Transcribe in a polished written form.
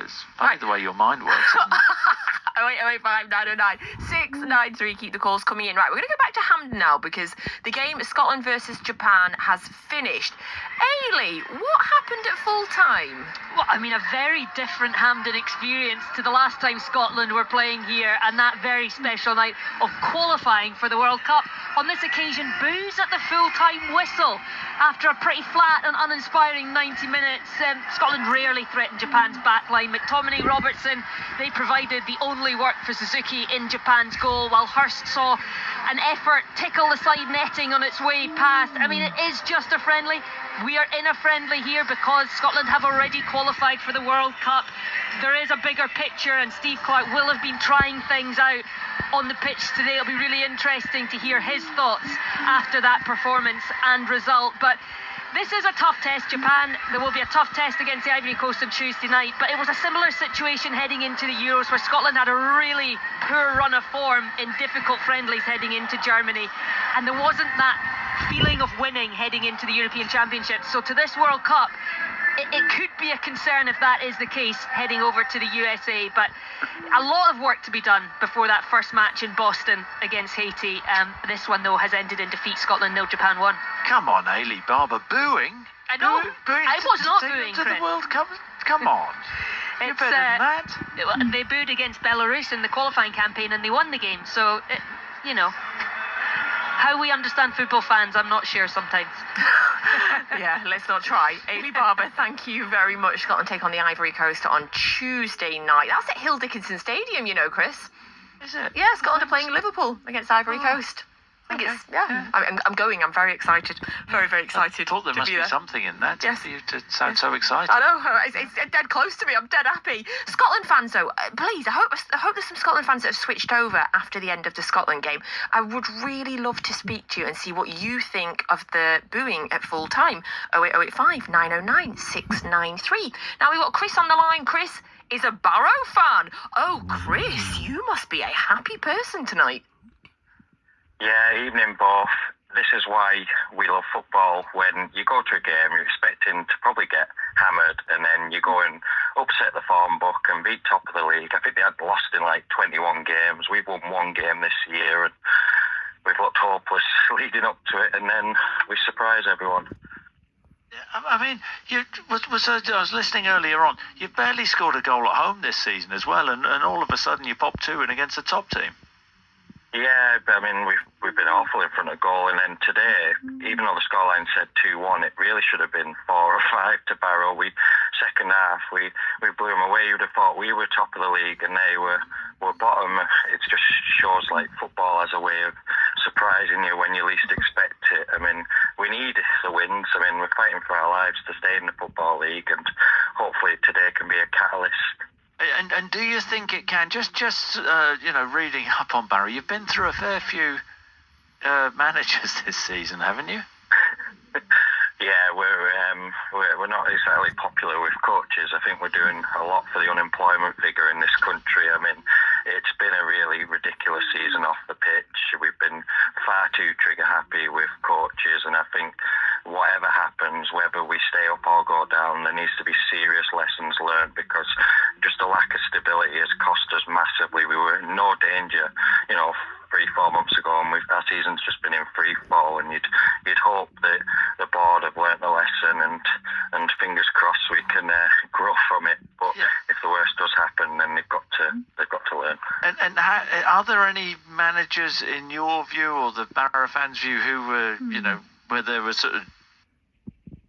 It's funny the way your mind works. 08085 909 693. Keep the calls coming in. Right, we're going to go back to Hampden now because the game Scotland versus Japan has finished. Ailey, what happened at full time? Well, I mean, a very different Hampden experience to the last time Scotland were playing here, and that very special night of qualifying for the World Cup. On this occasion, boos at the full-time whistle. After a pretty flat and uninspiring 90 minutes, Scotland rarely threatened Japan's backline. McTominay, Robertson, they provided the only work for Suzuki in Japan's goal, while Hurst saw an effort tickle the side netting on its way past. I mean, it is just a friendly. We are in a friendly here because Scotland have already qualified for the World Cup. There is a bigger picture, and Steve Clarke will have been trying things out on the pitch today. It'll be really interesting to hear his thoughts after that performance and result. But this is a tough test, Japan. There will be a tough test against the Ivory Coast on Tuesday night, but it was a similar situation heading into the Euros, where Scotland had a really poor run of form in difficult friendlies heading into Germany, and there wasn't that feeling of winning heading into the European Championships. So to this World Cup, it could be a concern if that is the case heading over to the USA, but a lot of work to be done before that first match in Boston against Haiti. This one, though, has ended in defeat. Scotland 0, Japan 1. Come on, Ailey Barber, booing? I know. Booing I was not to booing, to Chris. the World Cup? Come on. You're better than that. They booed against Belarus in the qualifying campaign, and they won the game. So, you know, how we understand football fans, I'm not sure sometimes. Yeah, let's not try. Ailey Barber, thank you very much. Scotland take on the Ivory Coast on Tuesday night. That's at Hill Dickinson Stadium, you know, Chris. Is it? Yeah, Scotland are playing Liverpool against Ivory Coast. I think it's, yeah. I'm going. I'm very excited. Very, very excited. I thought there to must be there. something in that Yes. for you to sound so excited. I know, it's dead close to me. I'm dead happy. Scotland fans, though, please, I hope there's some Scotland fans that have switched over after the end of the Scotland game. I would really love to speak to you and see what you think of the booing at full time. 08085 909 693. Now we've got Chris on the line. Chris is a Barrow fan. Oh, Chris, you must be a happy person tonight. Yeah, evening both. This is why we love football. When you go to a game, you're expecting to probably get hammered, and then you go and upset the form book and beat top of the league. I think they had lost in like 21 games. We've won one game this year, and we've looked hopeless leading up to it, and then we surprise everyone. I mean, I was listening earlier on. You barely scored a goal at home this season as well, and all of a sudden you pop 2 in against the top team. Yeah, I mean, we've been awful in front of goal, and then today, even though the scoreline said 2-1, it really should have been 4 or 5 to Barrow. Second half, we blew them away. You'd have thought we were top of the league, and they were bottom. It just shows like football has a way of surprising you when you least expect it. I mean, we need the wins. I mean, we're fighting for our lives to stay in the Football League, and hopefully today can be a catalyst. And do you think it can? Just reading up on Barry, you've been through a fair few managers this season, haven't you? Yeah, we're not exactly popular with coaches. I think we're doing a lot for the unemployment figure in this country. I mean, it's been a really ridiculous season off the pitch. We've been far too trigger happy with coaches, and I think whatever happens, whether we stay up or go down, there needs to be serious lessons learned, because just the lack of stability has cost us massively. We were in no danger, 3-4 months ago, and our season's just been in free fall, and you'd hope that the board have learnt the lesson, and fingers crossed we can grow from it. But if the worst does happen, then they've got to learn. And are there any managers in your view or the Barrow fans' view who were where there was sort of